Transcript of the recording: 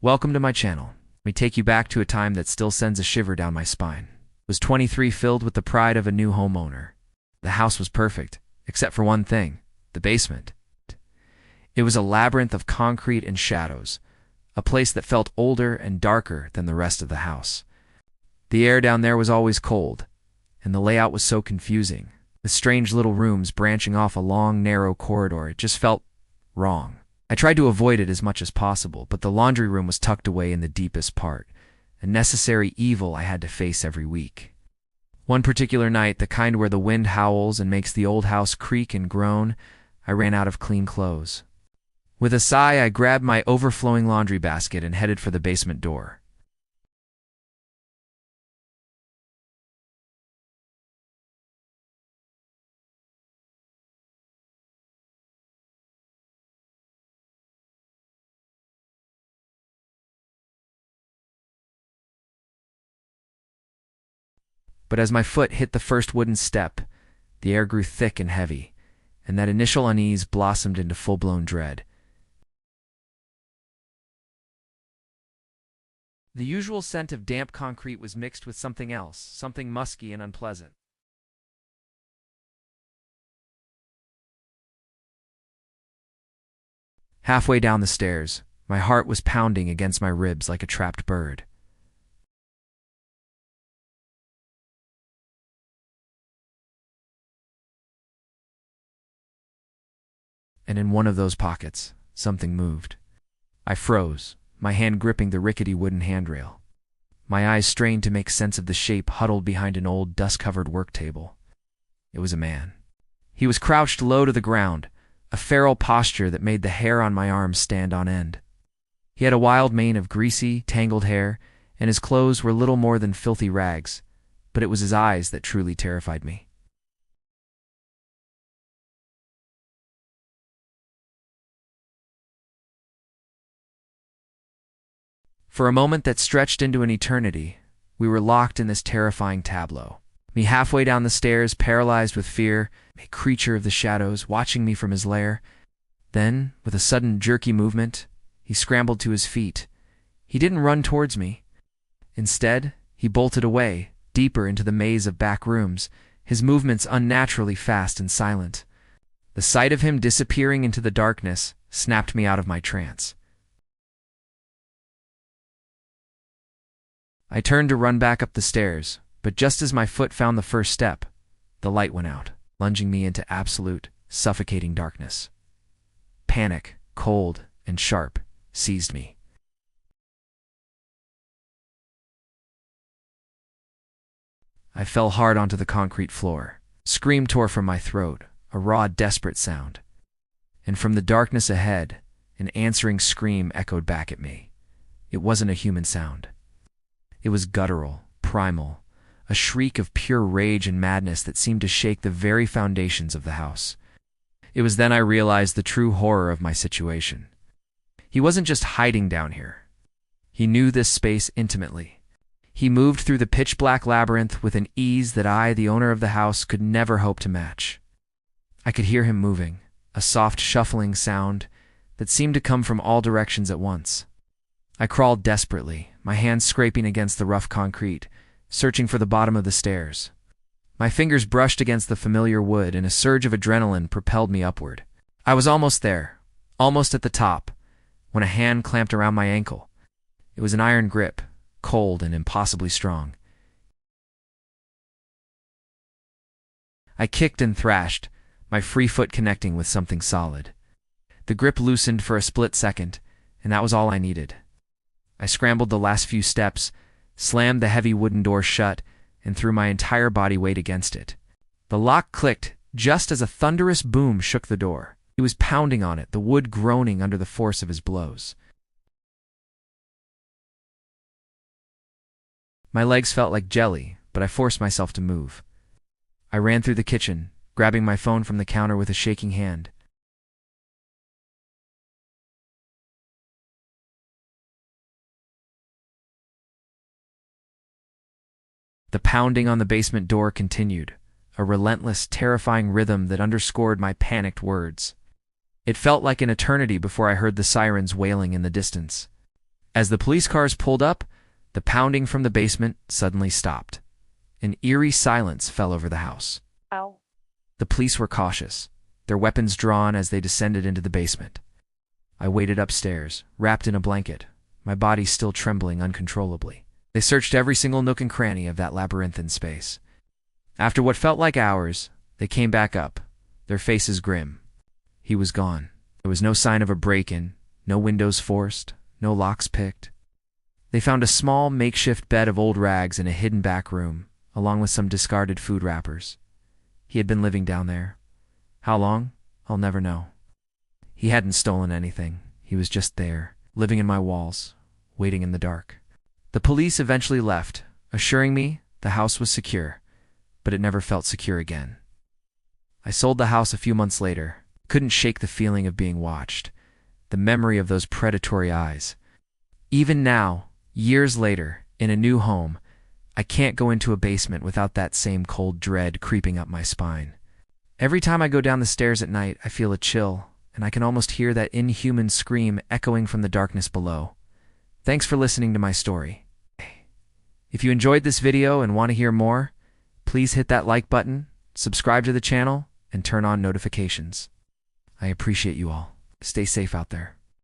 Welcome to my channel. Let me take you back to a time that still sends a shiver down my spine. I was 23, filled with the pride of a new homeowner. The house was perfect, except for one thing: the basement. It was a labyrinth of concrete and shadows, a place that felt older and darker than the rest of the house. The air down there was always cold, and the layout was so confusing. The strange little rooms branching off a long, narrow corridor, it just felt wrong. I tried to avoid it as much as possible, but the laundry room was tucked away in the deepest part, a necessary evil I had to face every week. One particular night, the kind where the wind howls and makes the old house creak and groan, I ran out of clean clothes. With a sigh, I grabbed my overflowing laundry basket and headed for the basement door. But as my foot hit the first wooden step, the air grew thick and heavy, and that initial unease blossomed into full-blown dread. The usual scent of damp concrete was mixed with something else, something musky and unpleasant. Halfway down the stairs, my heart was pounding against my ribs like a trapped bird. And in one of those pockets, something moved. I froze, my hand gripping the rickety wooden handrail. My eyes strained to make sense of the shape huddled behind an old, dust-covered work table. It was a man. He was crouched low to the ground, a feral posture that made the hair on my arms stand on end. He had a wild mane of greasy, tangled hair, and his clothes were little more than filthy rags, but it was his eyes that truly terrified me. For a moment that stretched into an eternity, we were locked in this terrifying tableau. Me halfway down the stairs, paralyzed with fear, a creature of the shadows watching me from his lair. Then, with a sudden jerky movement, he scrambled to his feet. He didn't run towards me. Instead, he bolted away, deeper into the maze of back rooms, his movements unnaturally fast and silent. The sight of him disappearing into the darkness snapped me out of my trance. I turned to run back up the stairs, but just as my foot found the first step, the light went out, plunging me into absolute, suffocating darkness. Panic, cold and sharp, seized me. I fell hard onto the concrete floor. A scream tore from my throat, a raw, desperate sound. And from the darkness ahead, an answering scream echoed back at me. It wasn't a human sound. It was guttural, primal, a shriek of pure rage and madness that seemed to shake the very foundations of the house. It was then I realized the true horror of my situation. He wasn't just hiding down here. He knew this space intimately. He moved through the pitch-black labyrinth with an ease that I, the owner of the house, could never hope to match. I could hear him moving, a soft shuffling sound that seemed to come from all directions at once. I crawled desperately, my hands scraping against the rough concrete, searching for the bottom of the stairs. My fingers brushed against the familiar wood, and a surge of adrenaline propelled me upward. I was almost there, almost at the top, when a hand clamped around my ankle. It was an iron grip, cold and impossibly strong. I kicked and thrashed, my free foot connecting with something solid. The grip loosened for a split second, and that was all I needed. I scrambled the last few steps, slammed the heavy wooden door shut, and threw my entire body weight against it. The lock clicked just as a thunderous boom shook the door. He was pounding on it, the wood groaning under the force of his blows. My legs felt like jelly, but I forced myself to move. I ran through the kitchen, grabbing my phone from the counter with a shaking hand. The pounding on the basement door continued, a relentless, terrifying rhythm that underscored my panicked words. It felt like an eternity before I heard the sirens wailing in the distance. As the police cars pulled up, the pounding from the basement suddenly stopped. An eerie silence fell over the house. Ow. The police were cautious, their weapons drawn as they descended into the basement. I waited upstairs, wrapped in a blanket, my body still trembling uncontrollably. They searched every single nook and cranny of that labyrinthine space. After what felt like hours, they came back up, their faces grim. He was gone. There was no sign of a break-in, no windows forced, no locks picked. They found a small, makeshift bed of old rags in a hidden back room, along with some discarded food wrappers. He had been living down there. How long? I'll never know. He hadn't stolen anything. He was just there, living in my walls, waiting in the dark. The police eventually left, assuring me the house was secure, but it never felt secure again. I sold the house a few months later, couldn't shake the feeling of being watched, the memory of those predatory eyes. Even now, years later, in a new home, I can't go into a basement without that same cold dread creeping up my spine. Every time I go down the stairs at night, I feel a chill, and I can almost hear that inhuman scream echoing from the darkness below. Thanks for listening to my story. If you enjoyed this video and want to hear more, please hit that like button, subscribe to the channel, and turn on notifications. I appreciate you all. Stay safe out there.